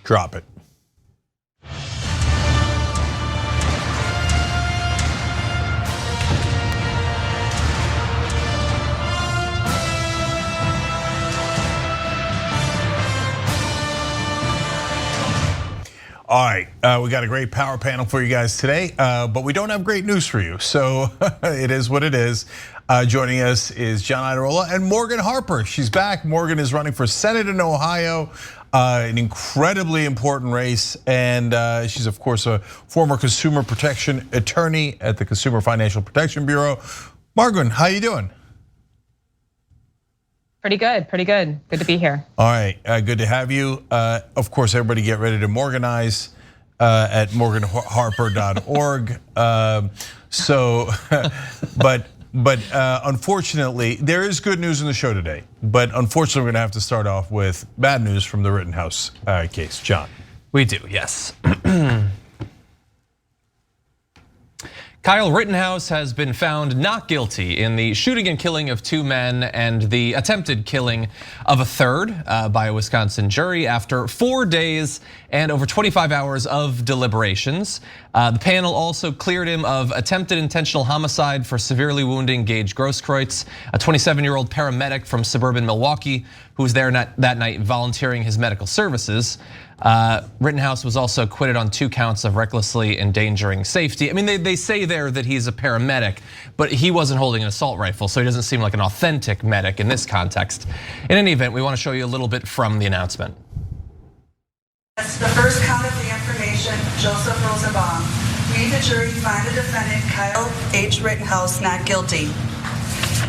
Drop it. All right, we got a great power panel for you guys today, but we don't have great news for you. So it is what it is. Joining us is John Idarola and Morgan Harper. She's back. Morgan is running for Senate in Ohio, an incredibly important race. And she's of course a former consumer protection attorney at the Consumer Financial Protection Bureau. Morgan, how you doing? Pretty good, pretty good. Good to be here. All right, good to have you. Of course, everybody get ready to Morganize at morganharper.org. But unfortunately, there is good news in the show today. But unfortunately, we're gonna have to start off with bad news from the Rittenhouse case. John. We do, yes. Kyle Rittenhouse has been found not guilty in the shooting and killing of 2 men and the attempted killing of a third by a Wisconsin jury after 4 days and over 25 hours of deliberations. The panel also cleared him of attempted intentional homicide for severely wounding Gage Grosskreutz, a 27-year-old paramedic from suburban Milwaukee who was there that night volunteering his medical services. Rittenhouse was also acquitted on 2 counts of recklessly endangering safety. I mean, they say there that he's a paramedic, but he wasn't holding an assault rifle, so he doesn't seem like an authentic medic in this context. In any event, we want to show you a little bit from the announcement. As the first count of the information, Joseph Rosenbaum, we, the jury, find the defendant Kyle H. Rittenhouse not guilty.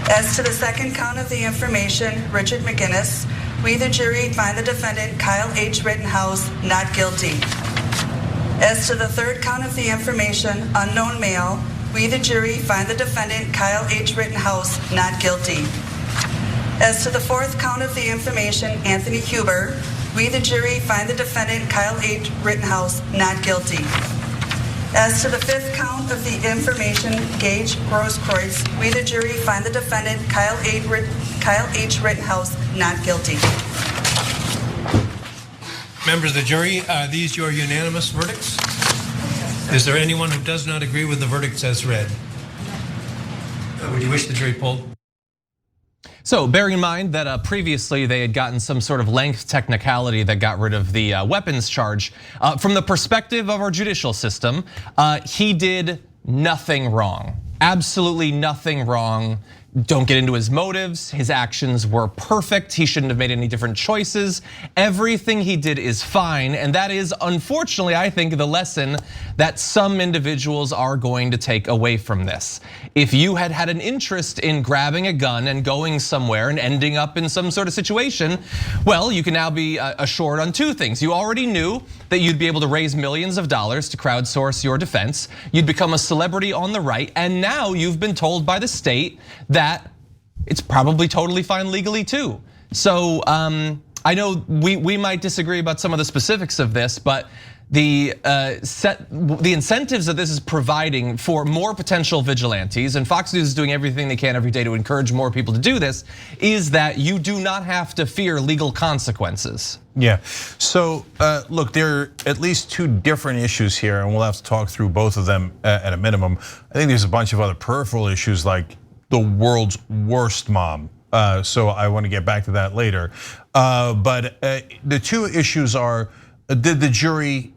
As to the second count of the information, Richard McGinnis, we, the jury, find the defendant Kyle H. Rittenhouse not guilty. As to the third count of the information, unknown male, we, the jury, find the defendant Kyle H. Rittenhouse not guilty. As to the fourth count of the information, Anthony Huber, we, the jury, find the defendant Kyle H. Rittenhouse not guilty. As to the fifth count of the information, Gage Grosskreutz, we, the jury, find the defendant Kyle H. Rittenhouse not guilty. Members of the jury, are these your unanimous verdicts? Is there anyone who does not agree with the verdicts as read? Would you wish the jury polled? So bearing in mind that previously they had gotten some sort of length technicality that got rid of the weapons charge, from the perspective of our judicial system, he did nothing wrong. Absolutely nothing wrong. Don't get into his motives. His actions were perfect. He shouldn't have made any different choices. Everything he did is fine. And that is, unfortunately, I think, the lesson that some individuals are going to take away from this. If you had had an interest in grabbing a gun and going somewhere and ending up in some sort of situation, well, you can now be assured on 2 things. You already knew that you'd be able to raise millions of dollars to crowdsource your defense. You'd become a celebrity on the right. And now you've been told by the state that it's probably totally fine legally too. So I know we might disagree about some of the specifics of this, but the incentives that this is providing for more potential vigilantes, and Fox News is doing everything they can every day to encourage more people to do this, is that you do not have to fear legal consequences. Yeah, so look, there are at least 2 different issues here, and we'll have to talk through both of them at a minimum. I think there's a bunch of other peripheral issues like the world's worst mom. So I want to get back to that later. But the 2 issues are, did the jury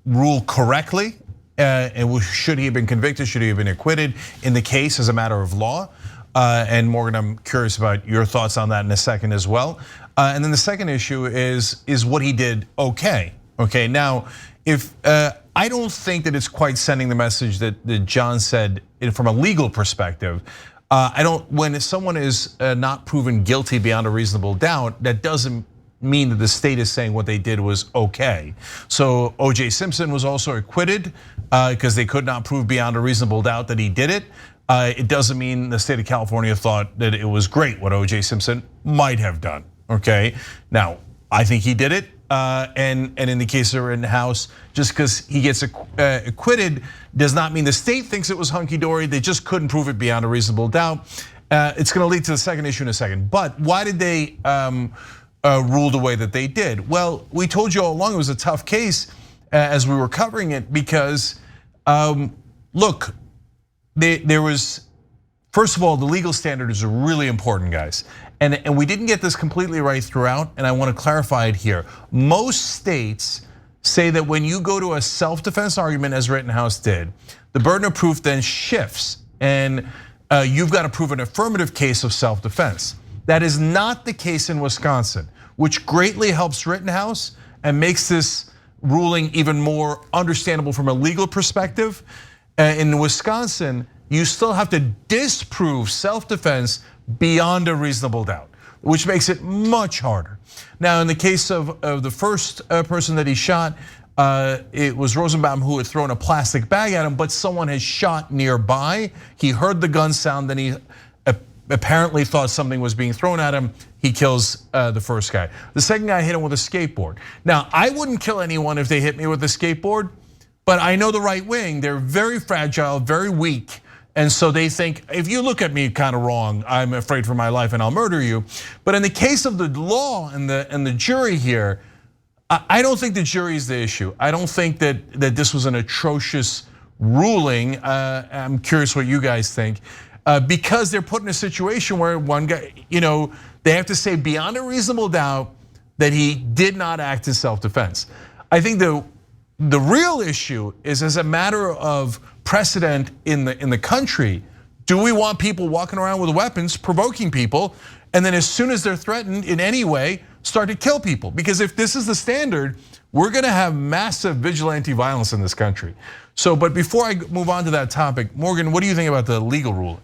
rule correctly? And should he have been convicted? Should he have been acquitted in the case as a matter of law? And Morgan, I'm curious about your thoughts on that in a second as well. And then the second issue is what he did okay? Okay, now, if I don't think that it's quite sending the message that John said from a legal perspective. When someone is not proven guilty beyond a reasonable doubt, that doesn't mean that the state is saying what they did was okay. So O.J. Simpson was also acquitted because they could not prove beyond a reasonable doubt that he did it. It doesn't mean the state of California thought that it was great what O.J. Simpson might have done, okay? Now, I think he did it. And in the case of Rittenhouse, just because he gets acquitted does not mean the state thinks it was hunky-dory. They just couldn't prove it beyond a reasonable doubt. It's gonna lead to the second issue in a second. But why did they ruled the way that they did? Well, we told you all along it was a tough case as we were covering it because, look, there was, first of all, the legal standards are really important, guys. And we didn't get this completely right throughout, and I want to clarify it here. Most states say that when you go to a self-defense argument, as Rittenhouse did, the burden of proof then shifts, and you've got to prove an affirmative case of self-defense. That is not the case in Wisconsin, which greatly helps Rittenhouse and makes this ruling even more understandable from a legal perspective. In Wisconsin, you still have to disprove self-defense beyond a reasonable doubt, which makes it much harder. Now, in the case of the first person that he shot, it was Rosenbaum who had thrown a plastic bag at him, but someone had shot nearby. He heard the gun sound, then he apparently thought something was being thrown at him. He kills the first guy. The second guy hit him with a skateboard. Now, I wouldn't kill anyone if they hit me with a skateboard, but I know the right wing, they're very fragile, very weak. And so they think, if you look at me kind of wrong, I'm afraid for my life and I'll murder you. But in the case of the law and the jury here, I don't think the jury is the issue. I don't think that this was an atrocious ruling. I'm curious what you guys think. Because they're put in a situation where one guy, they have to say beyond a reasonable doubt that he did not act in self-defense. I think the real issue is, as a matter of precedent in the country, do we want people walking around with weapons provoking people, and then as soon as they're threatened in any way, start to kill people? Because if this is the standard, we're gonna have massive vigilante violence in this country. So, but before I move on to that topic, Morgan, what do you think about the legal ruling?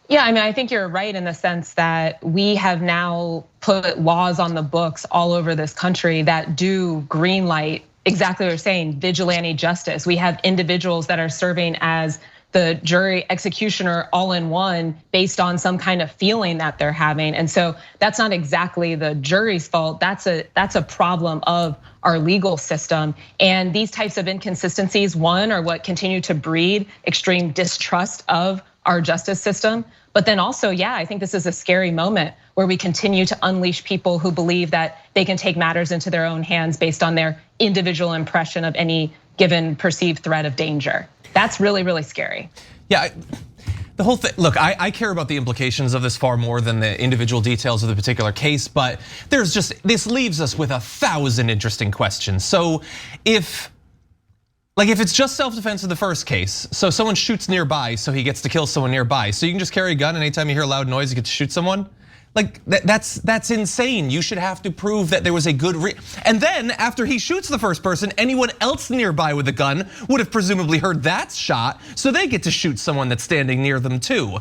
Yeah, I mean, I think you're right in the sense that we have now put laws on the books all over this country that do green light exactly what you're saying, vigilante justice. We have individuals that are serving as the jury executioner all in one based on some kind of feeling that they're having. And so that's not exactly the jury's fault. That's a problem of our legal system. And these types of inconsistencies, one, are what continue to breed extreme distrust of our justice system. But then also, yeah, I think this is a scary moment where we continue to unleash people who believe that they can take matters into their own hands based on their individual impression of any given perceived threat of danger. That's really, really scary. Yeah, the whole thing, look, I care about the implications of this far more than the individual details of the particular case, but this leaves us with 1,000 interesting questions. So if it's just self-defense in the first case, so someone shoots nearby, so he gets to kill someone nearby. So you can just carry a gun, and anytime you hear a loud noise, you get to shoot someone. Like that's insane. You should have to prove that there was a good and then after he shoots the first person, anyone else nearby with a gun would have presumably heard that shot, so they get to shoot someone that's standing near them too.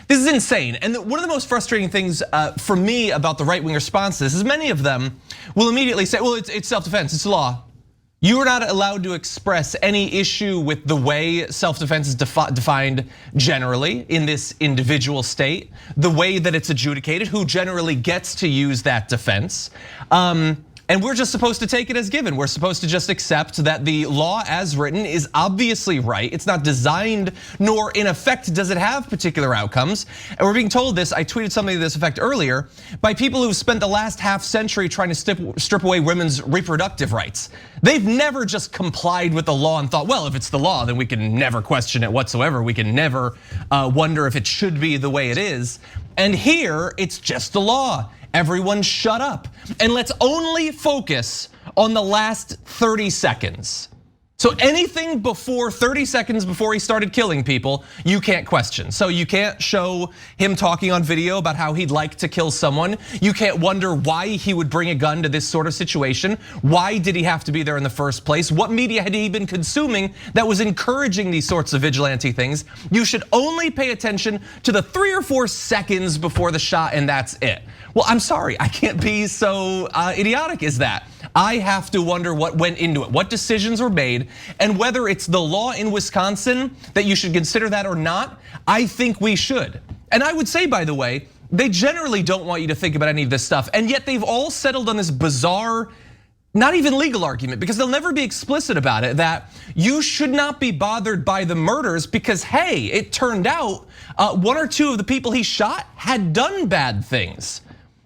This is insane. And one of the most frustrating things for me about the right-wing response to this is many of them will immediately say, well, it's self-defense, it's law. You are not allowed to express any issue with the way self-defense is defined generally in this individual state, the way that it's adjudicated, who generally gets to use that defense. And we're just supposed to take it as given. We're supposed to just accept that the law as written is obviously right. It's not designed, nor in effect does it have particular outcomes. And we're being told this, I tweeted something to this effect earlier, by people who've spent the last half century trying to strip away women's reproductive rights. They've never just complied with the law and thought, well, if it's the law, then we can never question it whatsoever. We can never wonder if it should be the way it is. And here, it's just the law. Everyone shut up and let's only focus on the last 30 seconds. So anything before 30 seconds before he started killing people, you can't question. So you can't show him talking on video about how he'd like to kill someone. You can't wonder why he would bring a gun to this sort of situation. Why did he have to be there in the first place? What media had he been consuming that was encouraging these sorts of vigilante things? You should only pay attention to the 3 or 4 seconds before the shot, and that's it. Well, I'm sorry, I can't be so idiotic as that. I have to wonder what went into it, what decisions were made, and whether it's the law in Wisconsin that you should consider that or not. I think we should. And I would say, by the way, they generally don't want you to think about any of this stuff, and yet they've all settled on this bizarre, not even legal argument, because they'll never be explicit about it, that you should not be bothered by the murders because, hey, it turned out 1 or 2 of the people he shot had done bad things.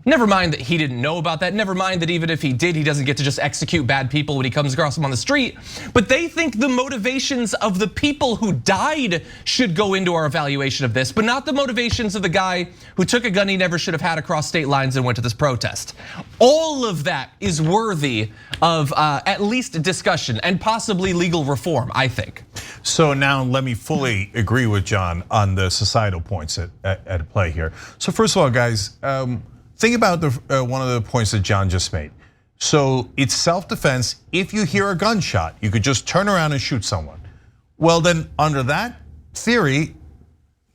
Never mind that he didn't know about that. Never mind that even if he did, he doesn't get to just execute bad people when he comes across them on the street. But they think the motivations of the people who died should go into our evaluation of this, but not the motivations of the guy who took a gun he never should have had across state lines and went to this protest. All of that is worthy of at least discussion and possibly legal reform, I think. So now let me fully agree with John on the societal points at play here. So first of all, guys, think about one of the points that John just made. So it's self-defense. If you hear a gunshot, you could just turn around and shoot someone. Well, then under that theory,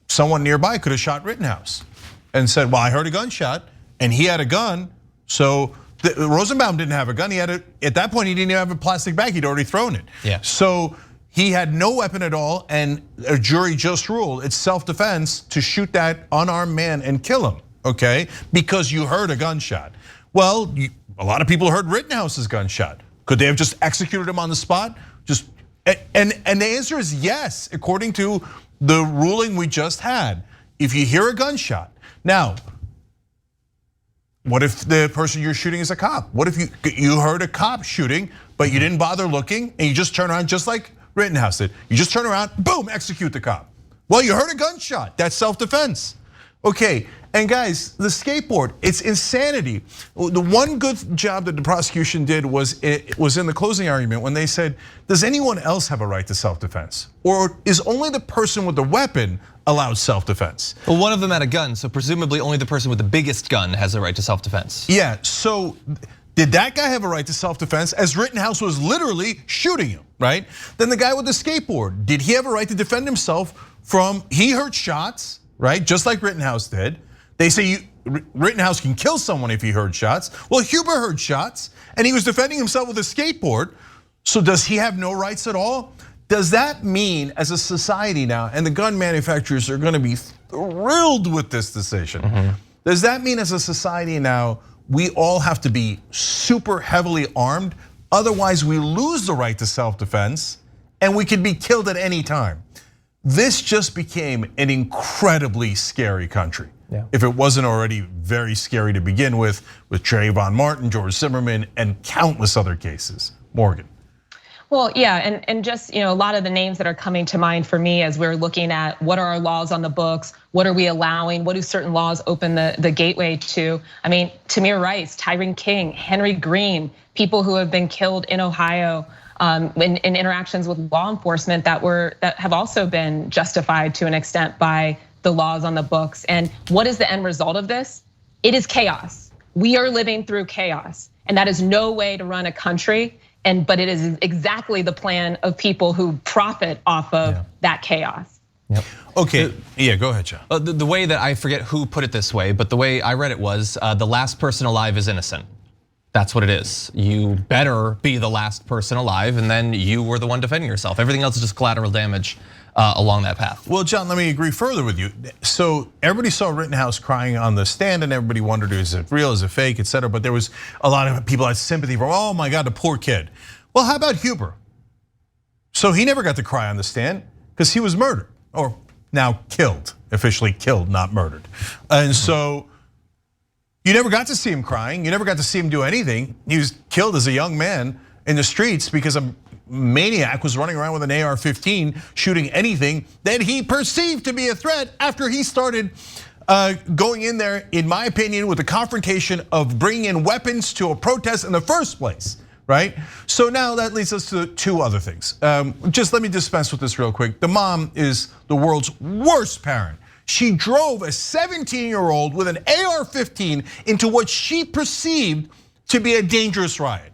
someone nearby could have shot Rittenhouse and said, well, I heard a gunshot and he had a gun. So Rosenbaum didn't have a gun. He had at that point, he didn't even have a plastic bag. He'd already thrown it. Yeah. So he had no weapon at all, and a jury just ruled it's self-defense to shoot that unarmed man and kill him, okay? Because you heard a gunshot. Well, a lot of people heard Rittenhouse's gunshot. Could they have just executed him on the spot? And the answer is yes, according to the ruling we just had. If you hear a gunshot, now, what if the person you're shooting is a cop? What if you heard a cop shooting, but you didn't bother looking, and you just turn around just like Rittenhouse did? You just turn around, boom, execute the cop. Well, you heard a gunshot, that's self-defense. Okay, and guys, the skateboard, it's insanity. The one good job that the prosecution did was in the closing argument when they said, does anyone else have a right to self-defense? Or is only the person with the weapon allowed self-defense? Well, one of them had a gun, so presumably only the person with the biggest gun has a right to self-defense. Yeah, so did that guy have a right to self-defense as Rittenhouse was literally shooting him, right? Then the guy with the skateboard, did he have a right to defend himself from, he heard shots, right? Just like Rittenhouse did. They say Rittenhouse can kill someone if he heard shots. Well, Huber heard shots and he was defending himself with a skateboard. So does he have no rights at all? Does that mean as a society now, and the gun manufacturers are gonna be thrilled with this decision. Does that mean as a society now, we all have to be super heavily armed? Otherwise we lose the right to self-defense and we could be killed at any time. This just became an incredibly scary country. Yeah. If it wasn't already very scary to begin with Trayvon Martin, George Zimmerman, and countless other cases. Morgan. Well, yeah, and just a lot of the names that are coming to mind for me as we're looking at what are our laws on the books, what are we allowing, what do certain laws open the gateway to? I mean, Tamir Rice, Tyrone King, Henry Green, people who have been killed in Ohio in interactions with law enforcement that have also been justified to an extent by the laws on the books. And what is the end result of this? It is chaos. We are living through chaos, and that is no way to run a country. But it is exactly the plan of people who profit off of that chaos. Yep. Okay, yeah, go ahead, John. The way that I forget who put it this way, but the way I read it was the last person alive is innocent. That's what it is. You better be the last person alive, and then you were the one defending yourself. Everything else is just collateral damage along that path. Well, John, let me agree further with you. So everybody saw Rittenhouse crying on the stand, and everybody wondered, is it real, is it fake, et cetera. But there was a lot of people had sympathy for, oh my God, the poor kid. Well, how about Huber? So he never got to cry on the stand because he was murdered, or now killed, officially killed, not murdered. And so you never got to see him crying. You never got to see him do anything. He was killed as a young man in the streets because a maniac was running around with an AR-15 shooting anything that he perceived to be a threat after he started going in there, in my opinion, with the confrontation of bringing in weapons to a protest in the first place, right? So now that leads us to two other things. Just let me dispense with this real quick. The mom is the world's worst parent. She drove a 17-year-old with an AR-15 into what she perceived to be a dangerous riot.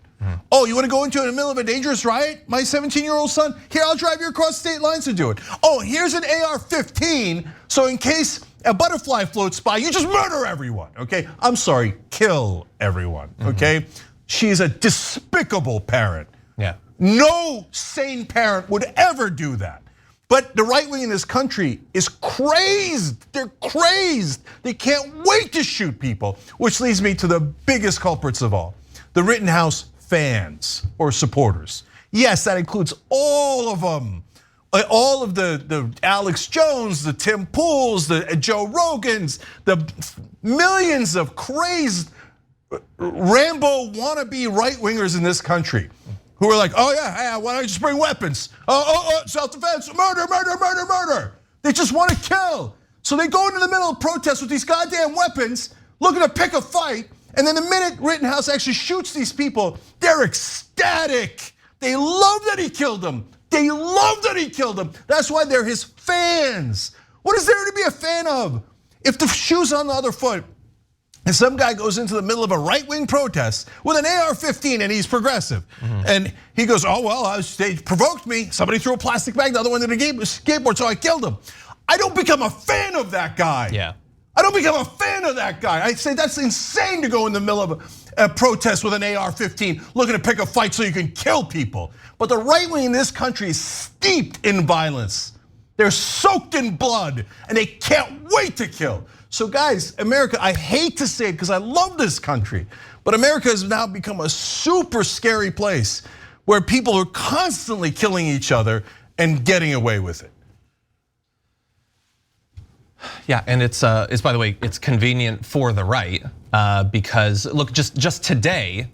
Oh, you want to go into the middle of a dangerous riot, my 17-year-old son? Here, I'll drive you across state lines to do it. Oh, here's an AR-15, so in case a butterfly floats by, you just murder everyone, okay? I'm sorry, kill everyone, okay? She's a despicable parent. Yeah. No sane parent would ever do that. But the right wing in this country is crazed. They're crazed. They can't wait to shoot people, which leads me to the biggest culprits of all, the Rittenhouse fans or supporters. Yes, that includes all of them. Like all of the Alex Jones, the Tim Pools, the Joe Rogans, the millions of crazed Rambo wannabe right-wingers in this country who are like, oh yeah, why don't you just bring weapons? Self-defense, murder. They just want to kill. So they go into the middle of protests with these goddamn weapons, looking to pick a fight, and then the minute Rittenhouse actually shoots these people, they're ecstatic. They love that he killed them. That's why they're his fans. What is there to be a fan of? If the shoe's on the other foot, and some guy goes into the middle of a right-wing protest with an AR-15 and he's progressive. And he goes, oh, well, they provoked me. Somebody threw a plastic bag, the other one did a skateboard, so I killed him. I don't become a fan of that guy. Yeah. I don't become a fan of that guy. I say that's insane to go in the middle of a protest with an AR-15 looking to pick a fight so you can kill people. But the right wing in this country is steeped in violence. They're soaked in blood and they can't wait to kill. So guys, America, I hate to say it because I love this country, but America has now become a super scary place where people are constantly killing each other and getting away with it. Yeah, and it's by the way, it's convenient for the right because look, just today,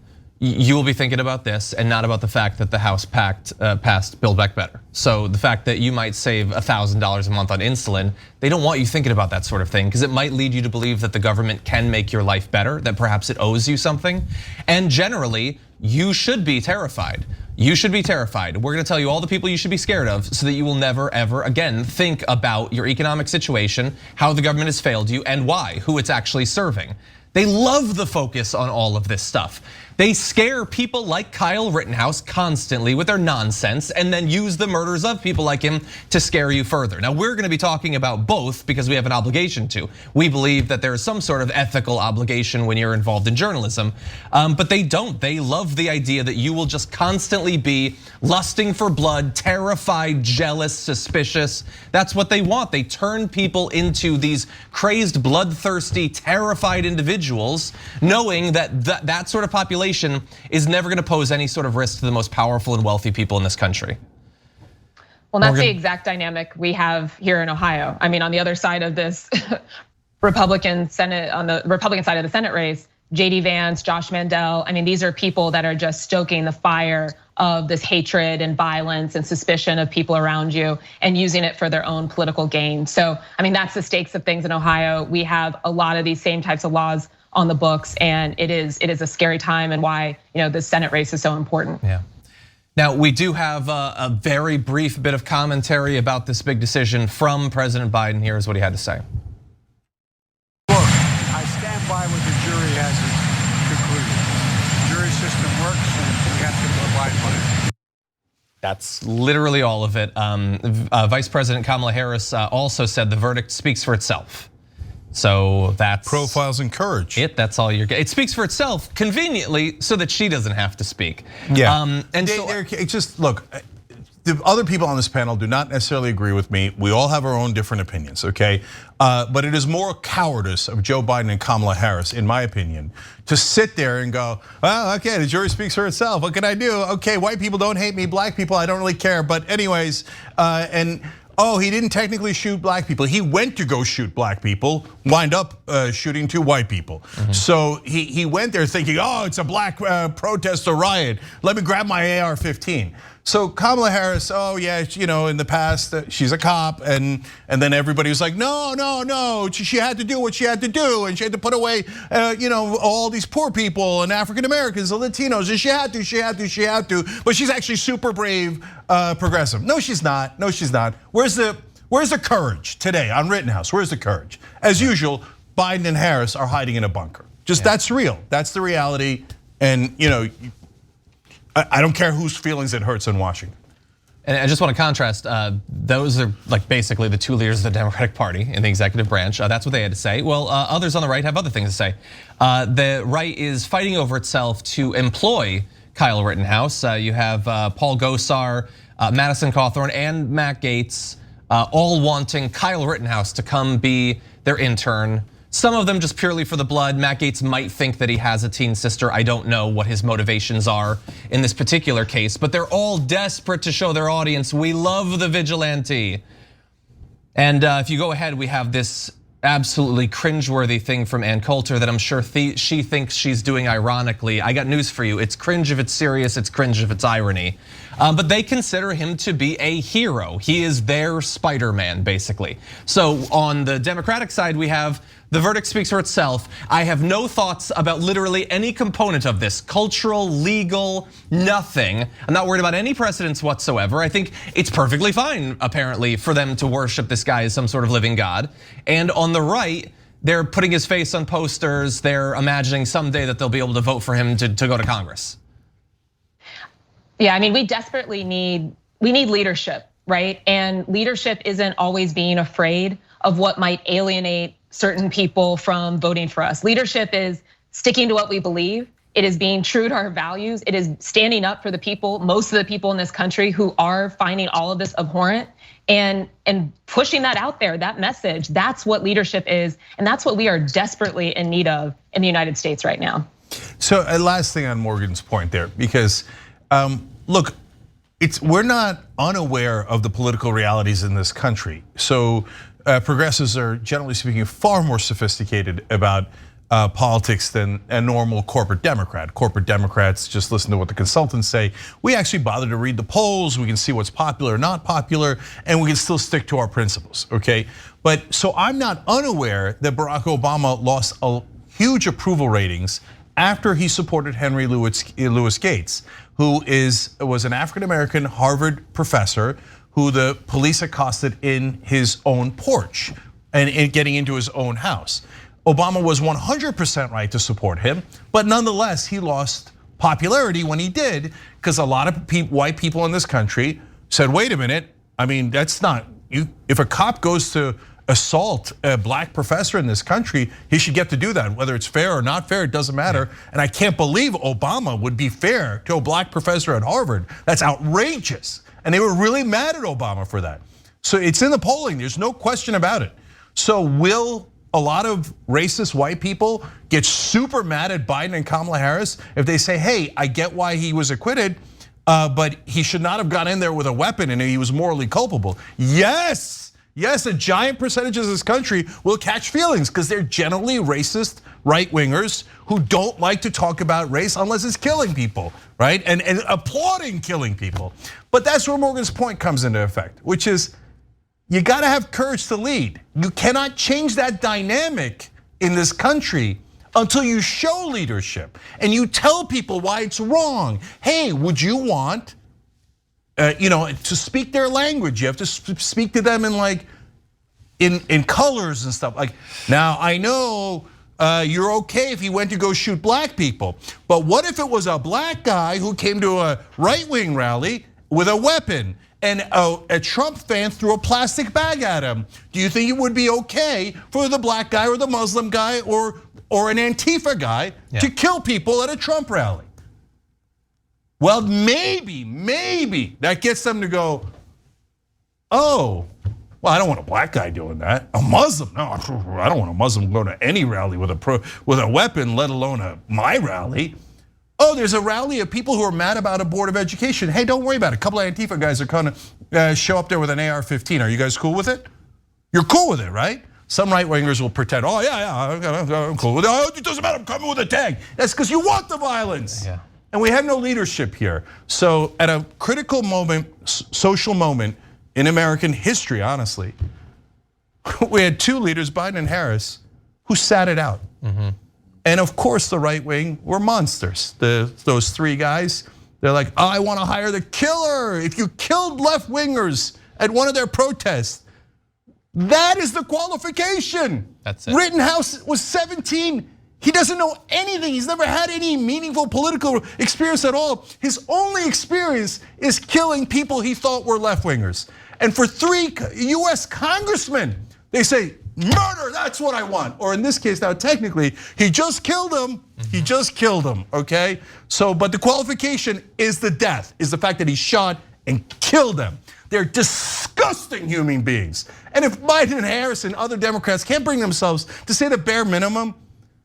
you will be thinking about this and not about the fact that the House passed Build Back Better. So the fact that you might save $1,000 a month on insulin, they don't want you thinking about that sort of thing because it might lead you to believe that the government can make your life better, that perhaps it owes you something. And generally, you should be terrified. You should be terrified. We're gonna tell you all the people you should be scared of so that you will never, ever again think about your economic situation, how the government has failed you, and why, who it's actually serving. They love the focus on all of this stuff. They scare people like Kyle Rittenhouse constantly with their nonsense and then use the murders of people like him to scare you further. Now we're gonna be talking about both because we have an obligation to. We believe that there is some sort of ethical obligation when you're involved in journalism, but they don't. They love the idea that you will just constantly be lusting for blood, terrified, jealous, suspicious. That's what they want. They turn people into these crazed, bloodthirsty, terrified individuals, knowing that that sort of population is never gonna pose any sort of risk to the most powerful and wealthy people in this country. Well, that's the exact dynamic we have here in Ohio. I mean, on the other side of this Republican Senate, on the Republican side of the Senate race, JD Vance, Josh Mandel, I mean, these are people that are just stoking the fire of this hatred and violence and suspicion of people around you and using it for their own political gain. So, I mean, that's the stakes of things in Ohio. We have a lot of these same types of laws on the books, and it is a scary time, and why the Senate race is so important. Yeah. Now we do have a very brief bit of commentary about this big decision from President Biden. Here's what he had to say. Look, I stand by what the jury has concluded. The jury system works, and we have to abide by it. That's literally all of it. Vice President Kamala Harris also said the verdict speaks for itself. So that's profiles and courage. That's all you're getting. It speaks for itself conveniently so that she doesn't have to speak. Yeah, and so just look, the other people on this panel do not necessarily agree with me. We all have our own different opinions, okay? But it is more cowardice of Joe Biden and Kamala Harris, in my opinion, to sit there and go, well, okay, the jury speaks for itself. What can I do? Okay, white people don't hate me, black people, I don't really care. But anyways, oh, he didn't technically shoot black people. He went to go shoot black people, wind up shooting 2 white people. So he went there thinking, oh, it's a black protest or riot. Let me grab my AR-15. So Kamala Harris, oh yeah, in the past she's a cop, and then everybody was like, no, she had to do what she had to do, and she had to put away, all these poor people and African Americans and Latinos, and she had to, but she's actually super brave, progressive. No, she's not. Where's the courage today on Rittenhouse? Where's the courage? As usual, Biden and Harris are hiding in a bunker. That's real. That's the reality, and I don't care whose feelings it hurts in Washington. And I just want to contrast, those are like basically the 2 leaders of the Democratic Party in the executive branch. That's what they had to say. Well, others on the right have other things to say. The right is fighting over itself to employ Kyle Rittenhouse. You have Paul Gosar, Madison Cawthorn, and Matt Gaetz all wanting Kyle Rittenhouse to come be their intern Some of them just purely for the blood. Matt Gaetz might think that he has a teen sister. I don't know what his motivations are in this particular case, but they're all desperate to show their audience, we love the vigilante. And if you go ahead, we have this absolutely cringeworthy thing from Ann Coulter that I'm sure she thinks she's doing ironically. I got news for you. It's cringe if it's serious, it's cringe if it's irony. But they consider him to be a hero. He is their Spider-Man, basically. So on the Democratic side, we have the verdict speaks for itself. I have no thoughts about literally any component of this, cultural, legal, nothing. I'm not worried about any precedents whatsoever. I think it's perfectly fine, apparently, for them to worship this guy as some sort of living God. And on the right, they're putting his face on posters. They're imagining someday that they'll be able to vote for him to go to Congress. Yeah, I mean, we desperately need leadership, right? And leadership isn't always being afraid of what might alienate certain people from voting for us. Leadership is sticking to what we believe. It is being true to our values. It is standing up for the people, most of the people in this country who are finding all of this abhorrent and pushing that out there, that message. That's what leadership is. And that's what we are desperately in need of in the United States right now. So last thing on Morgan's point there, because look, we're not unaware of the political realities in this country. So progressives are, generally speaking, far more sophisticated about politics than a normal corporate Democrat. Corporate Democrats just listen to what the consultants say. We actually bother to read the polls. We can see what's popular or not popular, and we can still stick to our principles, okay? But so I'm not unaware that Barack Obama lost a huge approval ratings after he supported Henry Louis Gates, who was an African-American Harvard professor who the police accosted in his own porch and getting into his own house. Obama was 100% right to support him, but nonetheless, he lost popularity when he did, because a lot of white people in this country said, wait a minute, I mean, that's not, if a cop goes to assault a black professor in this country, he should get to do that. Whether it's fair or not fair, it doesn't matter. And I can't believe Obama would be fair to a black professor at Harvard. That's outrageous. And they were really mad at Obama for that. So it's in the polling, there's no question about it. So will a lot of racist white people get super mad at Biden and Kamala Harris if they say, hey, I get why he was acquitted, but he should not have gone in there with a weapon and he was morally culpable? Yes, a giant percentage of this country will catch feelings because they're generally racist right-wingers who don't like to talk about race unless it's killing people, right? And applauding killing people. But that's where Morgan's point comes into effect, which is you gotta have courage to lead. You cannot change that dynamic in this country until you show leadership and you tell people why it's wrong. Hey, would you want to speak their language? You have to speak to them in colors and stuff. Like, now I know you're okay if he went to go shoot black people, but what if it was a black guy who came to a right-wing rally with a weapon and a Trump fan threw a plastic bag at him? Do you think it would be okay for the black guy or the Muslim guy or an Antifa guy to kill people at a Trump rally? Well, maybe that gets them to go, oh, well, I don't want a black guy doing that. A Muslim, no, I don't want a Muslim going to any rally with a weapon, let alone my rally. Oh, there's a rally of people who are mad about a board of education. Hey, don't worry about it. A couple of Antifa guys are going to show up there with an AR-15. Are you guys cool with it? You're cool with it, right? Some right-wingers will pretend, oh yeah, I'm cool with it. Oh, it doesn't matter, I'm coming with a tag. That's because you want the violence. Yeah. And we have no leadership here. So at a critical moment, social moment in American history, honestly, we had two leaders, Biden and Harris, who sat it out. And of course, the right wing were monsters. Those three guys, they're like, oh, I want to hire the killer. If you killed left wingers at one of their protests, that is the qualification. That's it. Rittenhouse was 17. He doesn't know anything. He's never had any meaningful political experience at all. His only experience is killing people he thought were left wingers. And for 3 US congressmen, they say, murder, that's what I want. Or in this case now, technically, he just killed him. He just killed him, okay? So, but the qualification is the death, is the fact that he shot and killed them. They're disgusting. disgusting human beings. And if Biden and Harris and other Democrats can't bring themselves to say the bare minimum,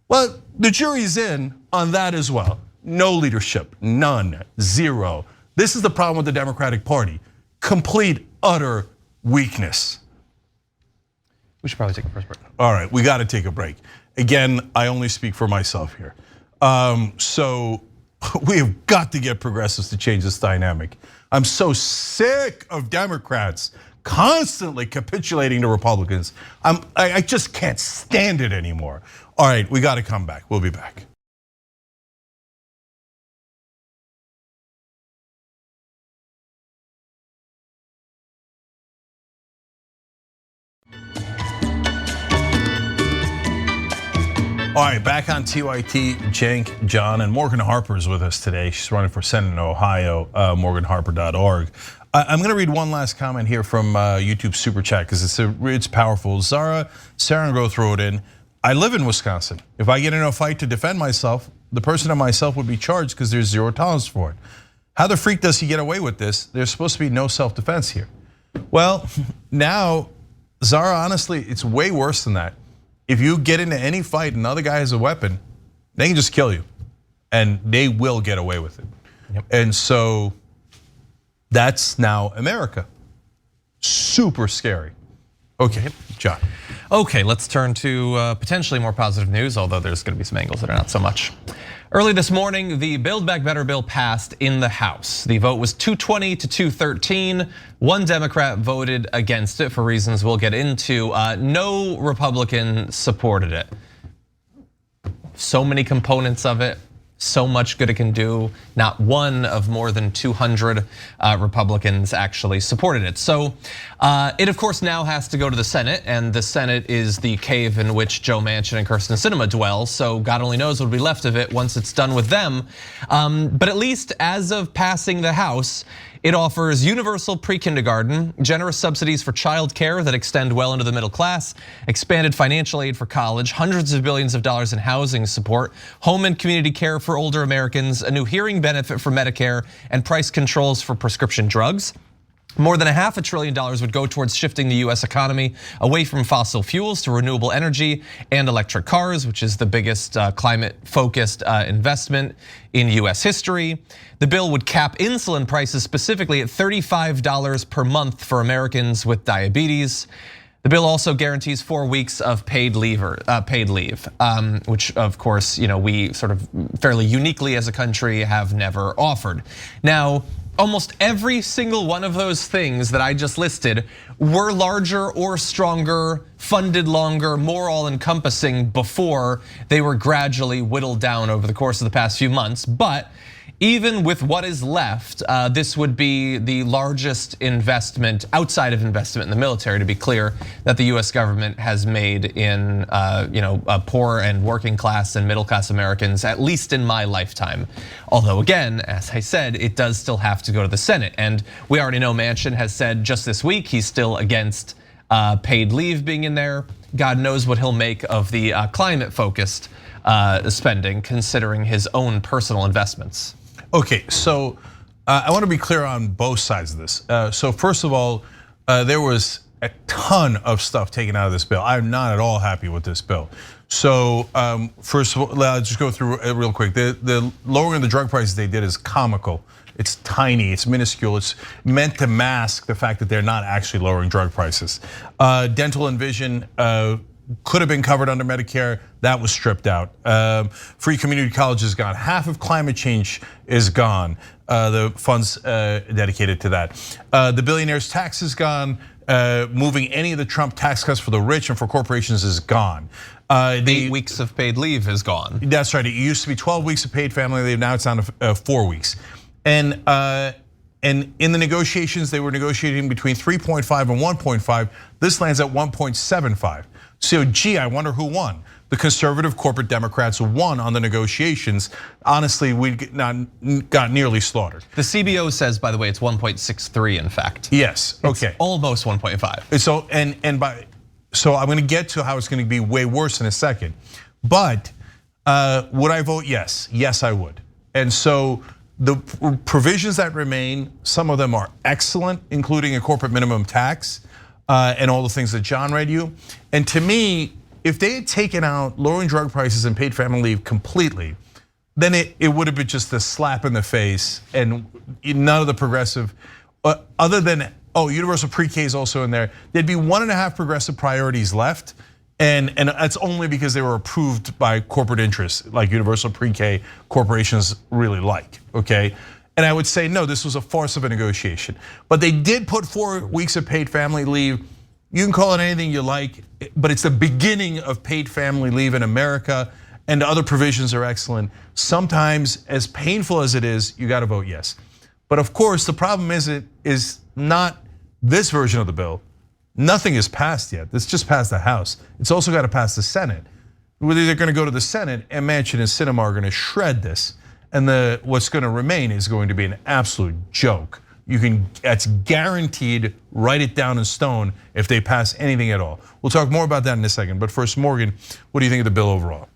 well, the jury's in on that as well. No leadership, none, zero. This is the problem with the Democratic Party. Complete, utter weakness. We should probably take a first break. All right, we got to take a break. Again, I only speak for myself here. So we have got to get progressives to change this dynamic. I'm so sick of Democrats constantly capitulating to Republicans. I just can't stand it anymore. All right, we got to come back. We'll be back. All right, back on TYT, Cenk, John, and Morgan Harper is with us today. She's running for Senate in Ohio, morganharper.org. I'm gonna read one last comment here from YouTube Super Chat because it's powerful. Zara Sarangrowth wrote in, I live in Wisconsin. If I get in a fight to defend myself, the person and myself would be charged because there's zero tolerance for it. How the freak does he get away with this? There's supposed to be no self-defense here. Well, now, Zara, honestly, it's way worse than that. If you get into any fight and another guy has a weapon, they can just kill you and they will get away with it. Yep. And so that's now America. Super scary. Okay, John. Okay, let's turn to potentially more positive news, although there's gonna be some angles that are not so much. Early this morning, the Build Back Better bill passed in the House. The vote was 220 to 213. One Democrat voted against it for reasons we'll get into. No Republican supported it. So many components of it, so much good it can do. Not one of more than 200 Republicans actually supported it. So it of course now has to go to the Senate, and the Senate is the cave in which Joe Manchin and Kyrsten Sinema dwell. So God only knows what'll be left of it once it's done with them. But at least as of passing the House, it offers universal pre-kindergarten, generous subsidies for child care that extend well into the middle class, expanded financial aid for college, hundreds of billions of dollars in housing support, home and community care for older Americans, a new hearing benefit for Medicare, and price controls for prescription drugs. More than $500 billion would go towards shifting the US economy away from fossil fuels to renewable energy and electric cars, which is the biggest climate-focused investment in US history. The bill would cap insulin prices specifically at $35 per month for Americans with diabetes. The bill also guarantees 4 weeks of paid leave, which of course we sort of fairly uniquely as a country have never offered. Now, almost every single one of those things that I just listed were larger or stronger, funded longer, more all-encompassing before they were gradually whittled down over the course of the past few months. But even with what is left, this would be the largest investment outside of investment in the military, to be clear, that the US government has made in poor and working class and middle class Americans, at least in my lifetime. Although again, as I said, it does still have to go to the Senate. And we already know Manchin has said just this week he's still against paid leave being in there. God knows what he'll make of the climate focused spending, considering his own personal investments. Okay, so I want to be clear on both sides of this. So first of all, there was a ton of stuff taken out of this bill. I'm not at all happy with this bill. So first of all, I'll just go through it real quick. The lowering of the drug prices they did is comical. It's tiny, it's minuscule. It's meant to mask the fact that they're not actually lowering drug prices. Dental and vision could have been covered under Medicare, that was stripped out. Free community college is gone. Half of climate change is gone. The funds dedicated to that. The billionaires tax is gone. Moving any of the Trump tax cuts for the rich and for corporations is gone. 8 weeks of paid leave is gone. That's right, it used to be 12 weeks of paid family leave, now it's down to 4 weeks. And in the negotiations, they were negotiating between 3.5 and 1.5. This lands at 1.75. So gee, I wonder who won. The conservative corporate Democrats won on the negotiations. Honestly, we got nearly slaughtered. The CBO says, by the way, it's 1.63 in fact. Yes, okay. It's almost 1.5. So, so I'm gonna get to how it's gonna be way worse in a second. But would I vote yes? Yes, I would. And so The provisions that remain, some of them are excellent, including a corporate minimum tax and all the things that John read you. And to me, if they had taken out lowering drug prices and paid family leave completely, then it would have been just a slap in the face, and none of the progressive, other than, universal pre-K is also in there. There'd be 1.5 progressive priorities left, and that's only because they were approved by corporate interests, like universal pre-K corporations really like, okay? And I would say, no, this was a farce of a negotiation. But they did put 4 weeks of paid family leave. You can call it anything you like, but it's the beginning of paid family leave in America, and the other provisions are excellent. Sometimes, as painful as it is, you gotta vote yes. But of course, the problem is not this version of the bill. Nothing is passed yet. This just passed the House. It's also gotta pass the Senate. They're gonna go to the Senate, and Manchin and Sinema are gonna shred this. And what's gonna remain is going to be an absolute joke. That's guaranteed, write it down in stone if they pass anything at all. We'll talk more about that in a second, but first, Morgan, what do you think of the bill overall?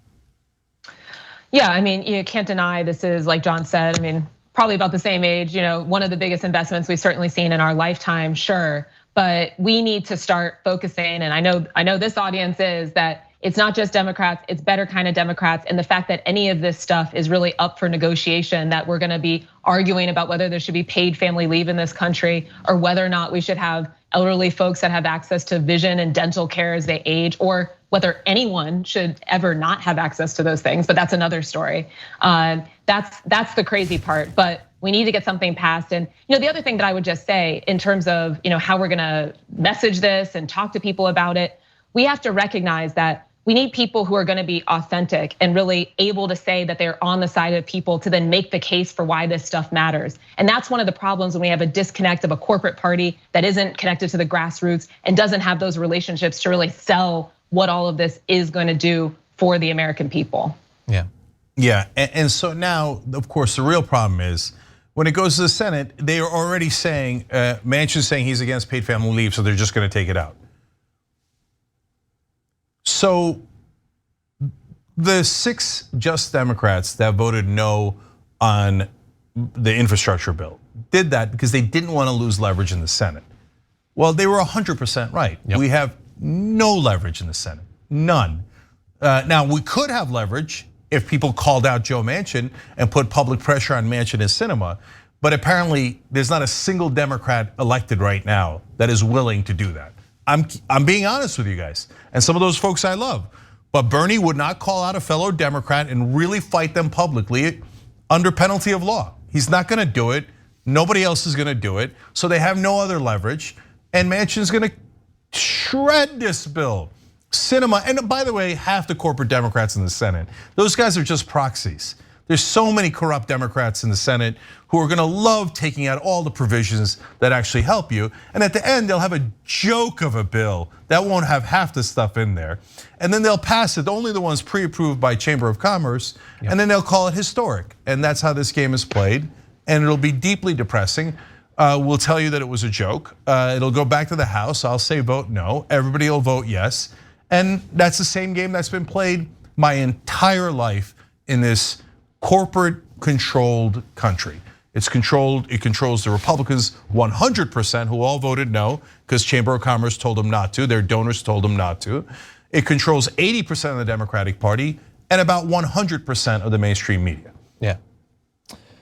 Yeah, I mean, you can't deny this is, like John said, I mean, probably about the same age, one of the biggest investments we've certainly seen in our lifetime, sure. But we need to start focusing, and I know this audience is, that it's not just Democrats, it's better kind of Democrats. And the fact that any of this stuff is really up for negotiation, that we're gonna be arguing about whether there should be paid family leave in this country, or whether or not we should have elderly folks that have access to vision and dental care as they age, or whether anyone should ever not have access to those things, but that's another story. That's the crazy part, but we need to get something passed. And the other thing that I would just say in terms of how we're gonna message this and talk to people about it, we have to recognize that we need people who are gonna be authentic and really able to say that they're on the side of people to then make the case for why this stuff matters. And that's one of the problems when we have a disconnect of a corporate party that isn't connected to the grassroots and doesn't have those relationships to really sell what all of this is gonna do for the American people. Yeah, and so now, of course, the real problem is when it goes to the Senate, they are already saying, Manchin's saying he's against paid family leave, so they're just gonna take it out. So the 6 just Democrats that voted no on the infrastructure bill did that because they didn't want to lose leverage in the Senate. Well, they were 100% right. Yep. We have no leverage in the Senate, none. Now we could have leverage if people called out Joe Manchin and put public pressure on Manchin and Sinema, but apparently there's not a single Democrat elected right now that is willing to do that. I'm being honest with you guys, and some of those folks I love, but Bernie would not call out a fellow Democrat and really fight them publicly under penalty of law. He's not gonna do it. Nobody else is gonna do it. So they have no other leverage, and Manchin's gonna shred this bill. Sinema, and by the way, half the corporate Democrats in the Senate, those guys are just proxies. There's so many corrupt Democrats in the Senate who are gonna love taking out all the provisions that actually help you. And at the end, they'll have a joke of a bill that won't have half the stuff in there. And then they'll pass it, only the ones pre-approved by Chamber of Commerce, and then they'll call it historic. And that's how this game is played. And it'll be deeply depressing. We'll tell you that it was a joke. It'll go back to the House. I'll say vote no. Everybody will vote yes. And that's the same game that's been played my entire life in this corporate controlled country. It controls the Republicans 100% who all voted no because Chamber of Commerce told them not to, their donors told them not to. It controls 80% of the Democratic Party and about 100% of the mainstream media.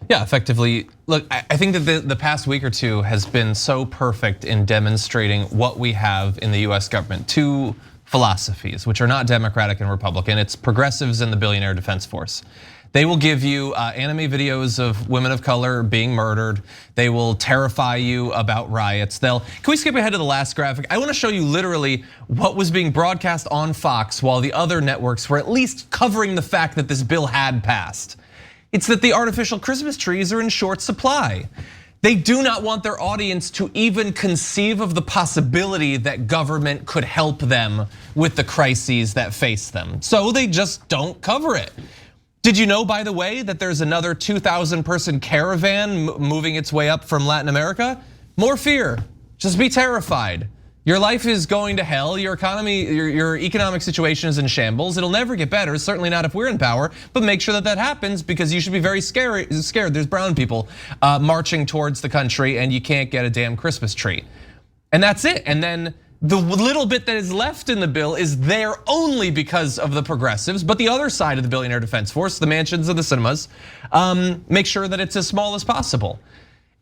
Yeah, effectively, look, I think that the past week or two has been so perfect in demonstrating what we have in the US government. 2 philosophies, which are not Democratic and Republican. It's progressives and the billionaire defense force. They will give you anime videos of women of color being murdered. They will terrify you about riots. Can we skip ahead to the last graphic? I want to show you literally what was being broadcast on Fox while the other networks were at least covering the fact that this bill had passed. It's that the artificial Christmas trees are in short supply. They do not want their audience to even conceive of the possibility that government could help them with the crises that face them. So they just don't cover it. Did you know, by the way, that there's another 2,000 person caravan moving its way up from Latin America? More fear, just be terrified. Your life is going to hell. Your economy, your economic situation is in shambles. It'll never get better, certainly not if we're in power, but make sure that that happens because you should be very scared. There's brown people marching towards the country and you can't get a damn Christmas tree. And that's it. And then the little bit that is left in the bill is there only because of the progressives, but the other side of the billionaire defense force, the mansions and the cinemas, make sure that it's as small as possible.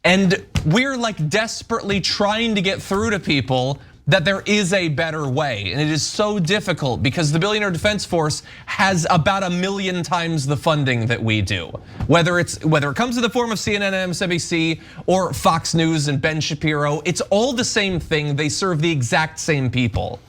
And we're like desperately trying to get through to people that there is a better way. And it is so difficult because the billionaire defense force has about 1 million times the funding that we do. Whether it comes in the form of CNN and MSNBC or Fox News and Ben Shapiro, it's all the same thing. They serve the exact same people.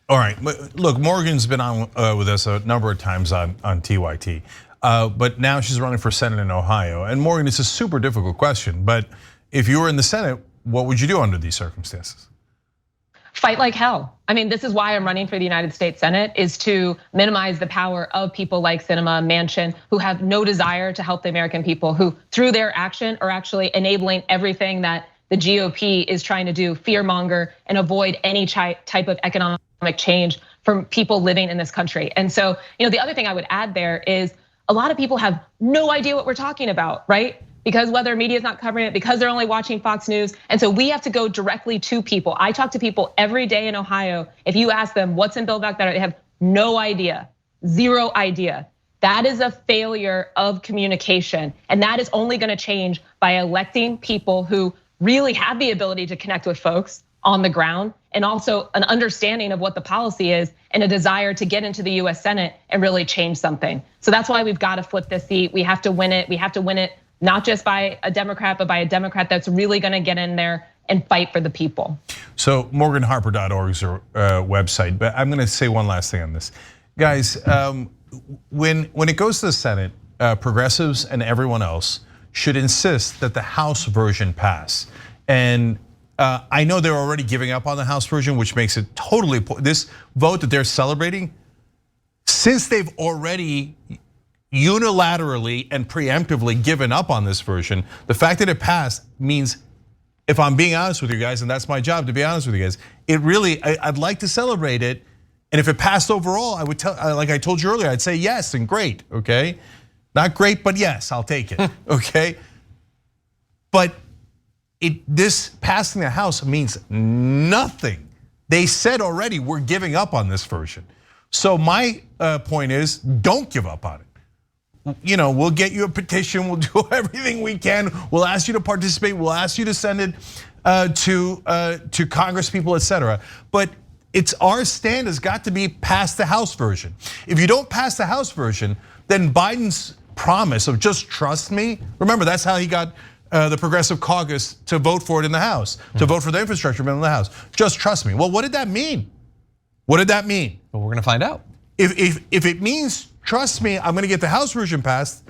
All right, look, Morgan's been on with us a number of times on TYT. But now she's running for Senate in Ohio. And Morgan, it's a super difficult question, but if you were in the Senate, what would you do under these circumstances? Fight like hell. I mean, this is why I'm running for the United States Senate, is to minimize the power of people like Sinema, Manchin, who have no desire to help the American people, who through their action are actually enabling everything that the GOP is trying to do, fearmonger and avoid any type of economic change from people living in this country. And so, the other thing I would add there is a lot of people have no idea what we're talking about, right? Because whether media is not covering it, because they're only watching Fox News. And so we have to go directly to people. I talk to people every day in Ohio. If you ask them what's in Build Back Better, they have no idea, zero idea. That is a failure of communication. And that is only gonna change by electing people who really have the ability to connect with folks on the ground, and also an understanding of what the policy is and a desire to get into the US Senate and really change something. So that's why we've gotta flip this seat. We have to win it. We have to win it not just by a Democrat, but by a Democrat that's really gonna get in there and fight for the people. So morganharper.org is our website, but I'm gonna say one last thing on this. Guys, when it goes to the Senate, progressives and everyone else should insist that the House version pass. And I know they're already giving up on the House version, which makes it totally, this vote that they're celebrating, since they've already unilaterally and preemptively given up on this version, the fact that it passed means, if I'm being honest with you guys, and that's my job to be honest with you guys, it really, I'd like to celebrate it. And if it passed overall, I would tell, like I told you earlier, I'd say yes and great, okay? Not great, but yes, I'll take it, okay? But this passing the House means nothing. They said already, we're giving up on this version. So my point is, don't give up on it. We'll get you a petition, we'll do everything we can. We'll ask you to participate, we'll ask you to send it to Congress people, etc. But it's our stand has got to be pass the House version. If you don't pass the House version, then Biden's promise of just trust me, remember that's how he got the Progressive Caucus to vote for it in the House, to vote for the infrastructure bill in the House. Just trust me. Well, what did that mean? What did that mean? Well, we're gonna find out. If it means trust me, I'm gonna get the House version passed,